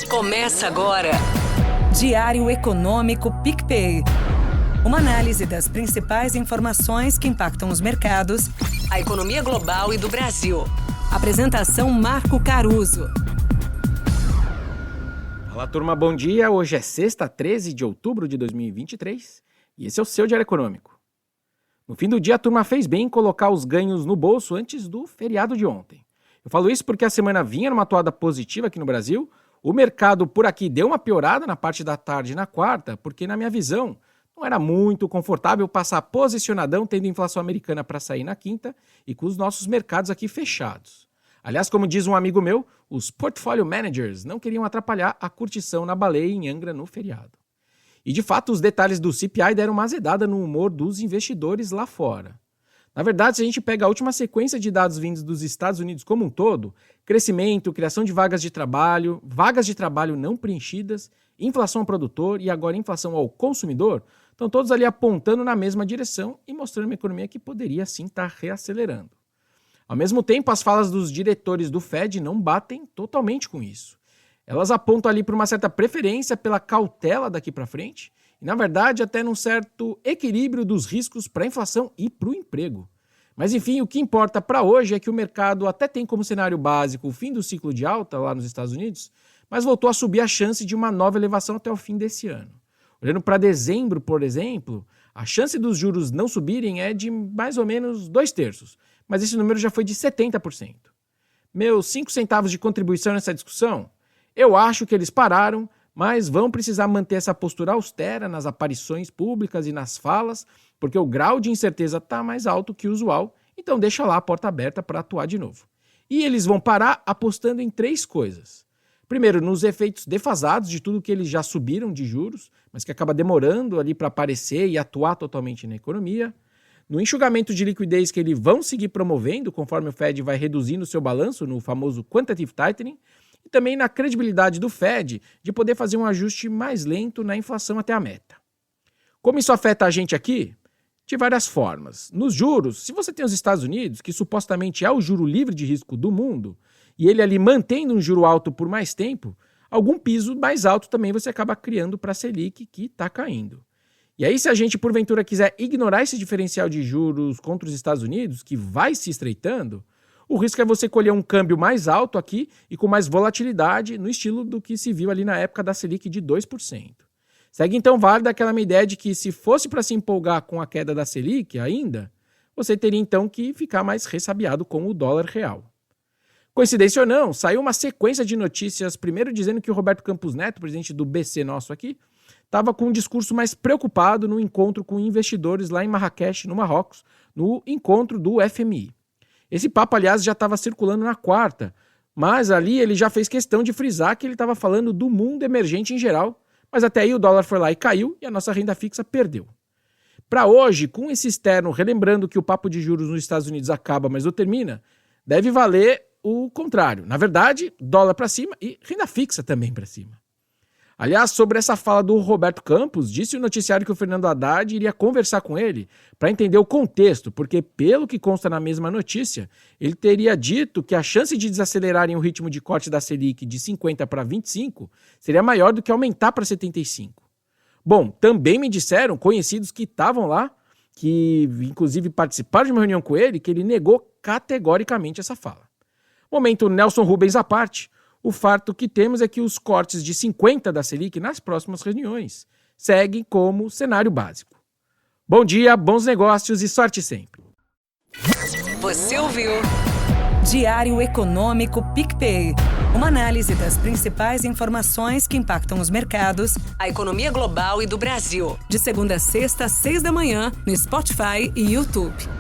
Começa agora. Diário Econômico PicPay. Uma análise das principais informações que impactam os mercados, A economia global e do Brasil. Apresentação Marco Caruso. Olá, turma, bom dia. Hoje é sexta, 13 de outubro de 2023 e esse é o seu Diário Econômico. No fim do dia, a turma fez bem em colocar os ganhos no bolso antes do feriado de ontem. Eu falo isso porque a semana vinha numa toada positiva aqui no Brasil. O mercado por aqui deu uma piorada na parte da tarde e na quarta, porque na minha visão não era muito confortável passar posicionadão tendo inflação americana para sair na quinta e com os nossos mercados aqui fechados. Aliás, como diz um amigo meu, os portfolio managers não queriam atrapalhar a curtição na baleia em Angra no feriado. E de fato, os detalhes do CPI deram uma azedada no humor dos investidores lá fora. Na verdade, se a gente pega a última sequência de dados vindos dos Estados Unidos como um todo, crescimento, criação de vagas de trabalho não preenchidas, inflação ao produtor e agora inflação ao consumidor, estão todos ali apontando na mesma direção e mostrando uma economia que poderia sim estar reacelerando. Ao mesmo tempo, as falas dos diretores do Fed não batem totalmente com isso. Elas apontam ali para uma certa preferência pela cautela daqui para frente e, na verdade, até num certo equilíbrio dos riscos para a inflação e para o emprego. Mas, enfim, o que importa para hoje é que o mercado até tem como cenário básico o fim do ciclo de alta lá nos Estados Unidos, mas voltou a subir a chance de uma nova elevação até o fim desse ano. Olhando para dezembro, por exemplo, a chance dos juros não subirem é de mais ou menos 2/3, mas esse número já foi de 70%. Meus 5 centavos de contribuição nessa discussão? Eu acho que eles pararam, mas vão precisar manter essa postura austera nas aparições públicas e nas falas, porque o grau de incerteza está mais alto que o usual, então deixa lá a porta aberta para atuar de novo. E eles vão parar apostando em 3 coisas. Primeiro, nos efeitos defasados de tudo que eles já subiram de juros, mas que acaba demorando ali para aparecer e atuar totalmente na economia. No enxugamento de liquidez que eles vão seguir promovendo, conforme o Fed vai reduzindo o seu balanço no famoso quantitative tightening, e também na credibilidade do Fed de poder fazer um ajuste mais lento na inflação até a meta. Como isso afeta a gente aqui? De várias formas. Nos juros, se você tem os Estados Unidos, que supostamente é o juro livre de risco do mundo, e ele ali mantendo um juro alto por mais tempo, algum piso mais alto também você acaba criando para a Selic, que está caindo. E aí, se a gente porventura quiser ignorar esse diferencial de juros contra os Estados Unidos, que vai se estreitando, o risco é você colher um câmbio mais alto aqui e com mais volatilidade no estilo do que se viu ali na época da Selic de 2%. Segue então válida aquela minha ideia de que se fosse para se empolgar com a queda da Selic ainda, você teria então que ficar mais ressabiado com o dólar real. Coincidência ou não, saiu uma sequência de notícias, primeiro dizendo que o Roberto Campos Neto, presidente do BC nosso aqui, estava com um discurso mais preocupado no encontro com investidores lá em Marrakech, no Marrocos, no encontro do FMI. Esse papo, aliás, já estava circulando na quarta, mas ali ele já fez questão de frisar que ele estava falando do mundo emergente em geral, mas até aí o dólar foi lá e caiu e a nossa renda fixa perdeu. Para hoje, com esse externo, relembrando que o papo de juros nos Estados Unidos acaba, mas não termina, deve valer o contrário. Na verdade, dólar para cima e renda fixa também para cima. Aliás, sobre essa fala do Roberto Campos, disse o noticiário que o Fernando Haddad iria conversar com ele para entender o contexto, porque, pelo que consta na mesma notícia, ele teria dito que a chance de desacelerarem o ritmo de corte da Selic de 50 para 25 seria maior do que aumentar para 75. Bom, também me disseram conhecidos que estavam lá, que inclusive participaram de uma reunião com ele, que ele negou categoricamente essa fala. Momento Nelson Rubens à parte, o fato que temos é que os cortes de 50 da Selic nas próximas reuniões seguem como cenário básico. Bom dia, bons negócios e sorte sempre. Você ouviu? Diário Econômico PicPay. Uma análise das principais informações que impactam os mercados, A economia global e do Brasil. de segunda a sexta, às 6 da manhã, no Spotify e YouTube.